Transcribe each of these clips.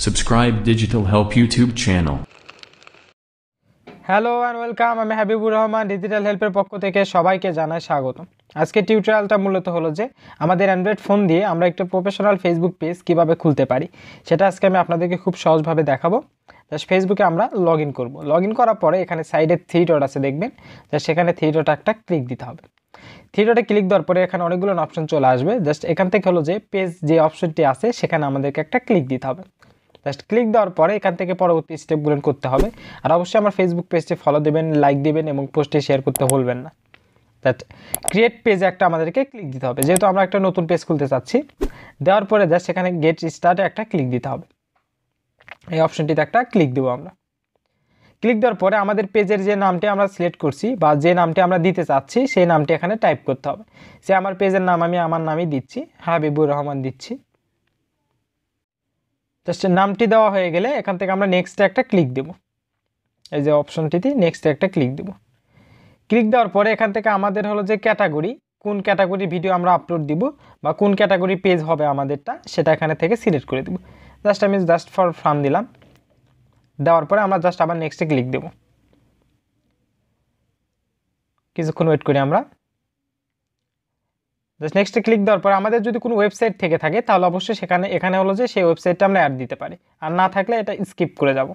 Subscribe Digital Help YouTube channel. Hello and welcome. আমি Habibur Rahman, digital হেল্পের পক্ষ থেকে সবাইকে জানাই স্বাগত। আজকে টিউটোরিয়ালটা মূলত হলো যে আমাদের অ্যান্ড্রয়েড ফোন দিয়ে আমরা একটা প্রফেশনাল ফেসবুক পেজ কিভাবে খুলতে পারি সেটা আজকে আমি আপনাদেরকে খুব সহজভাবে দেখাবো। জাস্ট ফেসবুকে আমরা লগ ইন করবো। লগ ইন করার পরে এখানে সাইডে থ্রি ডট আছে দেখবেন, জাস্ট সেখানে থ্রি ডট একটা ক্লিক দিতে হবে। থ্রি ডটে ক্লিক দেওয়ার পরে এখানে অনেকগুলো অপশন চলে আসবে। জাস্ট এখান থেকে হলো যে পেজ যে অপশনটি আছে সেখানে আমাদেরকে একটা ক্লিক দিতে হবে। জাস্ট ক্লিক দেওয়ার পরে এখান থেকে পরবর্তী স্টেপগুলো করতে হবে। আর অবশ্যই আমার ফেসবুক পেজটি ফলো দেবেন, লাইক দেবেন এবং পোস্টে শেয়ার করতে ভুলবেন না। দ্যাট ক্রিয়েট পেজে একটা আমাদেরকে ক্লিক দিতে হবে, যেহেতু আমরা একটা নতুন পেজ খুলতে চাচ্ছি। দেওয়ার পরে জাস্ট সেখানে গেট স্টার্টে একটা ক্লিক দিতে হবে। এই অপশনটিতে একটা ক্লিক দেবো আমরা। ক্লিক দেওয়ার পরে আমাদের পেজের যে নামটি আমরা সিলেক্ট করছি বা যে নামটি আমরা দিতে চাচ্ছি সেই নামটি এখানে টাইপ করতে হবে। সে আমার পেজের নাম আমি আমার নামই দিচ্ছি, হাবিবুর রহমান দিচ্ছি। জাস্ট নামটি দেওয়া হয়ে গেলে এখান থেকে আমরা নেক্সটে একটা ক্লিক দেব। এই যে অপশনটিতে নেক্সটে একটা ক্লিক দেব। ক্লিক দেওয়ার পরে এখান থেকে আমাদের হলো যে ক্যাটাগরি, কোন ক্যাটাগরি ভিডিও আমরা আপলোড দিব বা কোন ক্যাটাগরি পেজ হবে আমাদেরটা, সেটা এখানে থেকে সিলেক্ট করে দেব। জাস্ট আমি ফর ফান দিলাম। দেওয়ার পরে আমরা জাস্ট আবার নেক্সটে ক্লিক দেব। কিছুক্ষণ ওয়েট করি আমরা। জাস্ট নেক্সটে ক্লিক দেওয়ার পর আমাদের যদি কোনো ওয়েবসাইট থেকে থাকে তাহলে অবশ্যই এখানে হলো যে সেই ওয়েবসাইটটা আমরা অ্যাড দিতে পারি, আর না থাকলে এটা স্কিপ করে যাব।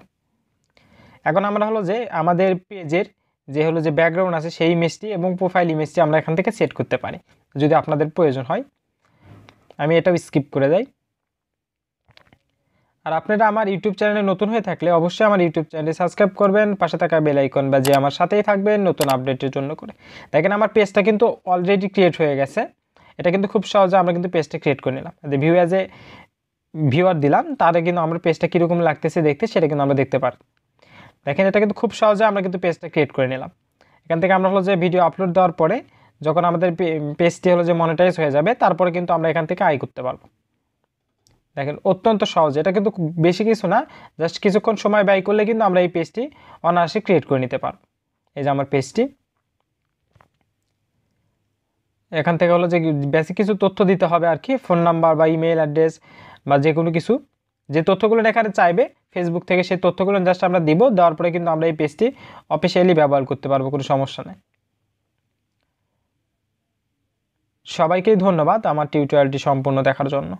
এখন আমরা হলো যে আমাদের পেজের যে হলো যে ব্যাকগ্রাউন্ড আছে সেই ইমেজটি এবং প্রোফাইল ইমেজটি আমরা এখান থেকে সেট করতে পারি যদি আপনাদের প্রয়োজন হয়। আমি এটাও স্কিপ করে যাই। আর আপনারা আমার ইউটিউব চ্যানেলে নতুন হয়ে থাকলে অবশ্যই আমার ইউটিউব চ্যানেলটি সাবস্ক্রাইব করবেন, পাশে থাকা বেল আইকন বাজিয়ে আমার সাথেই থাকবেন নতুন আপডেটের জন্য করে। দেখেন আমার পেজটা কিন্তু অলরেডি ক্রিয়েট হয়ে গেছে। এটা কিন্তু খুব সহজে আমরা কিন্তু পেজটা ক্রিয়েট করে নিলাম। ভিউ অ্যাজ এ ভিউয়ার দিলাম, তাহলে কিন্তু আমরা পেজটা কীরকম লাগতেছে দেখতে সেটা কিন্তু আমরা দেখতে পারি। দেখেন এটা কিন্তু খুব সহজে আমরা কিন্তু পেজটা ক্রিয়েট করে নিলাম। এখান থেকে আমরা হলো যে ভিডিও আপলোড দেওয়ার পরে যখন আমাদের পেজটি হলো যে মনিটাইজ হয়ে যাবে তারপরে কিন্তু আমরা এখান থেকে আয় করতে পারবো। দেখেন অত্যন্ত সহজ, এটা কিন্তু বেশি কিছু না, জাস্ট কিছুক্ষণ সময় ব্যয় করলে কিন্তু আমরা এই পেজটি অনায়াসে ক্রিয়েট করে নিতে পারবো। এই যে আমার পেজটি, এখান থেকে হলো যে বেসিক কিছু তথ্য দিতে হবে আর কি, ফোন নাম্বার বা ইমেল অ্যাড্রেস বা যে কোনো কিছু, যে তথ্যগুলো এখানে চাইবে ফেসবুক থেকে সেই তথ্যগুলো জাস্ট আমরা দিব। দেওয়ার পরে কিন্তু আমরা এই পেজটি অফিসিয়ালি ব্যবহার করতে পারবো, কোনো সমস্যা নেই। সবাইকেই ধন্যবাদ আমার টিউটোরিয়ালটি সম্পূর্ণ দেখার জন্য।